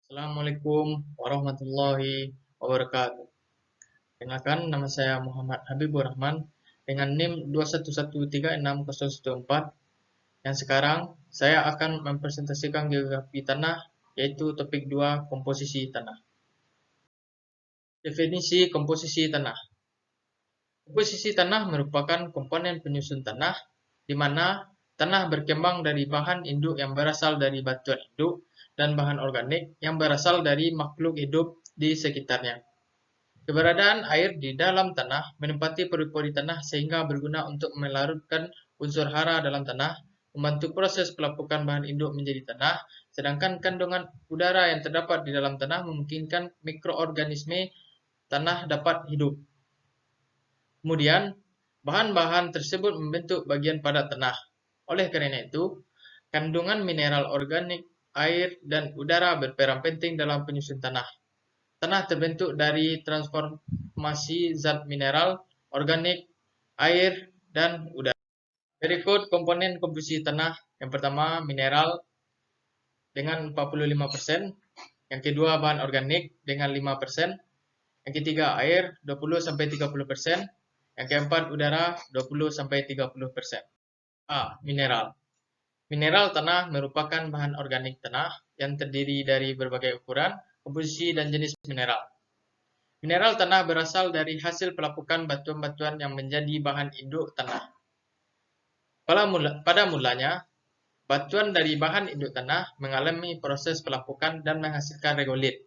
Assalamualaikum warahmatullahi wabarakatuh. Kenalkan, nama saya Muhammad Habibur Rahman dengan NIM 2113614. Yang sekarang saya akan mempresentasikan geografi tanah, yaitu topik 2, komposisi tanah. Definisi komposisi tanah. Komposisi tanah merupakan komponen penyusun tanah, di mana tanah berkembang dari bahan induk yang berasal dari batuan induk dan bahan organik yang berasal dari makhluk hidup di sekitarnya. Keberadaan air di dalam tanah menempati pori-pori tanah sehingga berguna untuk melarutkan unsur hara dalam tanah, membantu proses pelapukan bahan induk menjadi tanah, sedangkan kandungan udara yang terdapat di dalam tanah memungkinkan mikroorganisme tanah dapat hidup. Kemudian, bahan-bahan tersebut membentuk bagian padat tanah. Oleh karena itu, kandungan mineral organik, air, dan udara berperan penting dalam penyusun tanah. Tanah terbentuk dari transformasi zat mineral, organik, air, dan udara. Berikut komponen komposisi tanah. Yang pertama, mineral dengan 45%. Yang kedua, bahan organik dengan 5%. Yang ketiga, air 20-30%. Yang keempat, udara 20-30%. A. Mineral. Mineral tanah merupakan bahan organik tanah yang terdiri dari berbagai ukuran, komposisi, dan jenis mineral. Mineral tanah berasal dari hasil pelapukan batuan-batuan yang menjadi bahan induk tanah. Pada mulanya, batuan dari bahan induk tanah mengalami proses pelapukan dan menghasilkan regolit.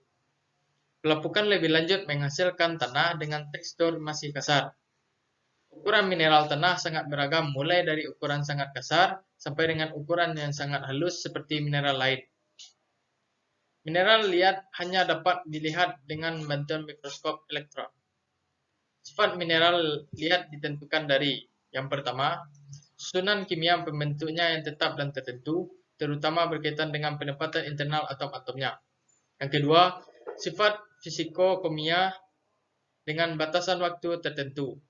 Pelapukan lebih lanjut menghasilkan tanah dengan tekstur masih kasar. Ukuran mineral tanah sangat beragam, mulai dari ukuran sangat kasar sampai dengan ukuran yang sangat halus seperti mineral lain. Mineral liat hanya dapat dilihat dengan bantuan mikroskop elektron. Sifat mineral liat ditentukan dari: yang pertama, susunan kimia pembentuknya yang tetap dan tertentu, terutama berkaitan dengan penempatan internal atom-atomnya. Yang kedua, sifat fisiko-kimia dengan batasan waktu tertentu.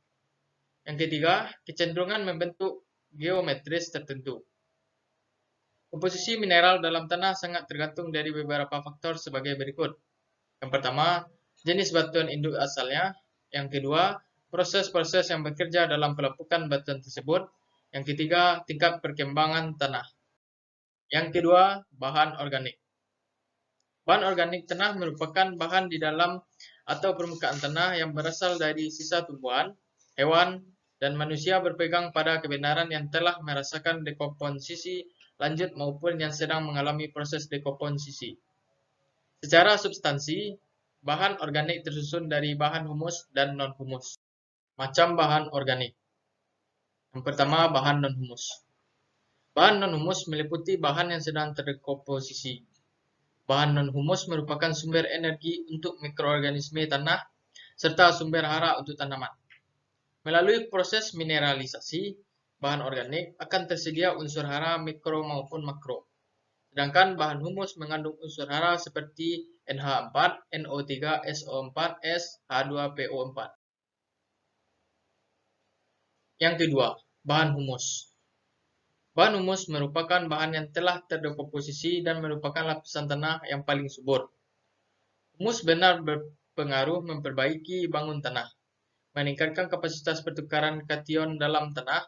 Yang ketiga, kecenderungan membentuk geometris tertentu. Komposisi mineral dalam tanah sangat tergantung dari beberapa faktor sebagai berikut. Yang pertama, jenis batuan induk asalnya. Yang kedua, proses-proses yang bekerja dalam pelapukan batuan tersebut. Yang ketiga, tingkat perkembangan tanah. Yang kedua, bahan organik. Bahan organik tanah merupakan bahan di dalam atau permukaan tanah yang berasal dari sisa tumbuhan, hewan, dan manusia berpegang pada kebenaran yang telah merasakan dekomposisi lanjut maupun yang sedang mengalami proses dekomposisi. Secara substansi, bahan organik tersusun dari bahan humus dan non-humus. Macam bahan organik. Yang pertama, bahan non-humus. Bahan non-humus meliputi bahan yang sedang terdekomposisi. Bahan non-humus merupakan sumber energi untuk mikroorganisme tanah, serta sumber hara untuk tanaman. Melalui proses mineralisasi, bahan organik akan tersedia unsur hara mikro maupun makro. Sedangkan bahan humus mengandung unsur hara seperti NH4, NO3, SO4, S, H2PO4. Yang kedua, bahan humus. Bahan humus merupakan bahan yang telah terdekomposisi dan merupakan lapisan tanah yang paling subur. Humus benar berpengaruh memperbaiki bangun tanah, meningkatkan kapasitas pertukaran kation dalam tanah,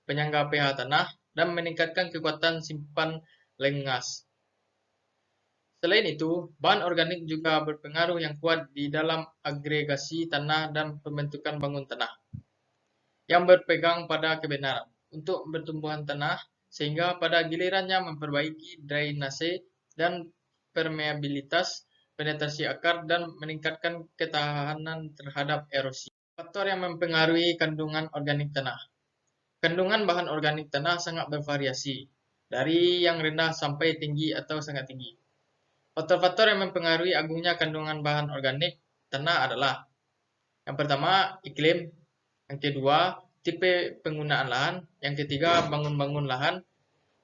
penyangga pH tanah, dan meningkatkan kekuatan simpan lengas. Selain itu, bahan organik juga berpengaruh yang kuat di dalam agregasi tanah dan pembentukan bangun tanah, yang berpegang pada kebenaran untuk pertumbuhan tanah, sehingga pada gilirannya memperbaiki drainase dan permeabilitas, penetrasi akar, dan meningkatkan ketahanan terhadap erosi. Faktor yang mempengaruhi kandungan organik tanah. Kandungan bahan organik tanah sangat bervariasi, dari yang rendah sampai tinggi atau sangat tinggi. Faktor-faktor yang mempengaruhi agungnya kandungan bahan organik tanah adalah: yang pertama, iklim. Yang kedua, tipe penggunaan lahan. Yang ketiga, bangun-bangun lahan.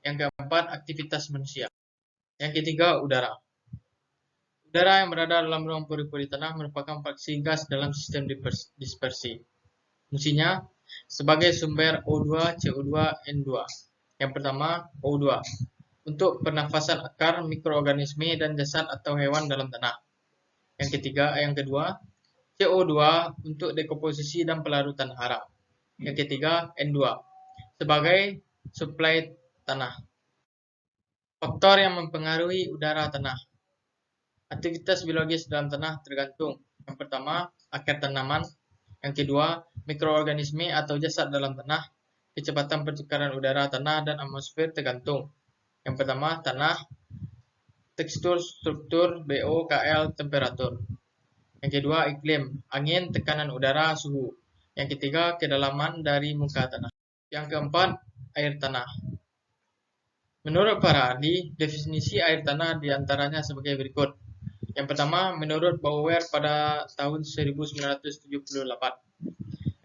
Yang keempat, aktivitas manusia. Yang ketiga, udara. Udara yang berada dalam ruang pori-pori tanah merupakan fraksi gas dalam sistem dispersi. Fungsinya sebagai sumber O2, CO2, N2. Yang pertama, O2. untuk pernafasan akar, mikroorganisme, dan jasad atau hewan dalam tanah. Yang kedua, CO2 untuk dekomposisi dan pelarutan hara. Yang ketiga, N2 sebagai suplai tanah. Faktor yang mempengaruhi udara tanah. Aktivitas biologis dalam tanah tergantung. Yang pertama, akar tanaman. Yang kedua, mikroorganisme atau jasad dalam tanah. Kecepatan pertukaran udara tanah dan atmosfer tergantung. Yang pertama, tanah, tekstur, struktur, BO, KL, temperatur. Yang kedua, iklim, angin, tekanan udara, suhu. Yang ketiga, kedalaman dari muka tanah. Yang keempat, air tanah. Menurut para ahli, definisi air tanah diantaranya sebagai berikut. Yang pertama, menurut Bauer pada tahun 1978.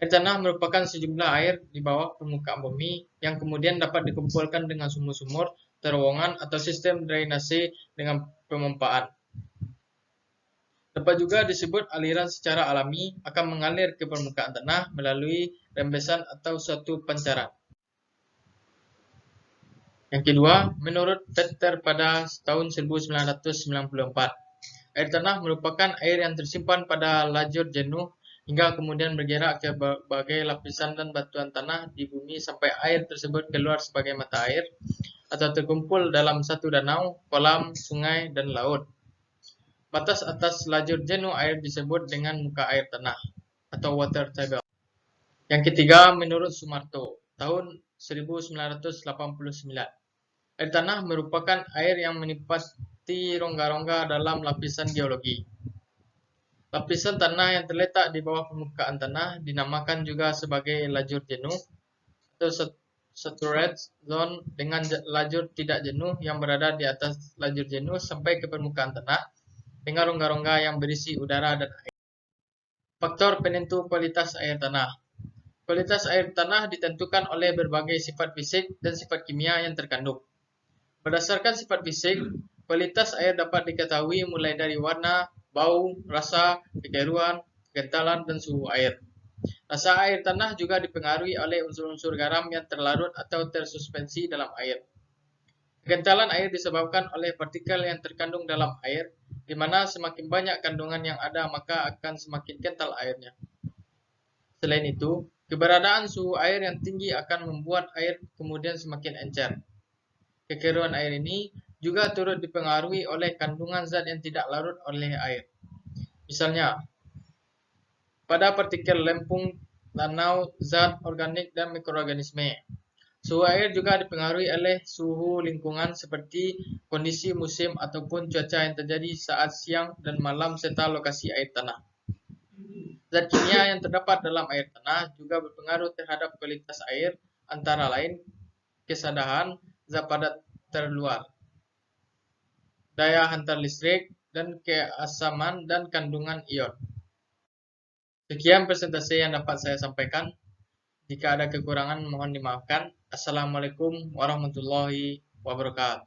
Air tanah merupakan sejumlah air di bawah permukaan bumi yang kemudian dapat dikumpulkan dengan sumur-sumur, terowongan, atau sistem drainase dengan pemompaan. Dapat juga disebut aliran secara alami akan mengalir ke permukaan tanah melalui rembesan atau suatu pancaran. Yang kedua, menurut Peter pada tahun 1994, air tanah merupakan air yang tersimpan pada lajur jenuh hingga kemudian bergerak ke berbagai lapisan dan batuan tanah di bumi sampai air tersebut keluar sebagai mata air atau terkumpul dalam satu danau, kolam, sungai, dan laut. Batas atas lajur jenuh air disebut dengan muka air tanah atau water table. Yang ketiga, menurut Sumarto, tahun 1989. Air tanah merupakan air yang menipati rongga-rongga dalam lapisan geologi. Lapisan tanah yang terletak di bawah permukaan tanah dinamakan juga sebagai lajur jenuh atau saturate zone dengan lajur tidak jenuh yang berada di atas lajur jenuh sampai ke permukaan tanah dengan rongga-rongga yang berisi udara dan air. Faktor penentu kualitas air tanah. Kualitas air tanah ditentukan oleh berbagai sifat fisik dan sifat kimia yang terkandung. Berdasarkan sifat fisik, kualitas air dapat diketahui mulai dari warna, bau, rasa, kekeruan, kekentalan, dan suhu air. Rasa air tanah juga dipengaruhi oleh unsur-unsur garam yang terlarut atau tersuspensi dalam air. Kekentalan air disebabkan oleh partikel yang terkandung dalam air, di mana semakin banyak kandungan yang ada maka akan semakin kental airnya. Selain itu, keberadaan suhu air yang tinggi akan membuat air kemudian semakin encer. Kekeruan air ini juga turut dipengaruhi oleh kandungan zat yang tidak larut oleh air. Misalnya, pada partikel lempung, danau, zat organik, dan mikroorganisme. Suhu air juga dipengaruhi oleh suhu lingkungan seperti kondisi musim ataupun cuaca yang terjadi saat siang dan malam serta lokasi air tanah. Zat kimia yang terdapat dalam air tanah juga berpengaruh terhadap kualitas air, antara lain kesadahan, zat padat terluar, daya hantar listrik, dan keasaman dan kandungan ion. Sekian presentasi yang dapat saya sampaikan. Jika ada kekurangan mohon dimaafkan. Assalamualaikum warahmatullahi wabarakatuh.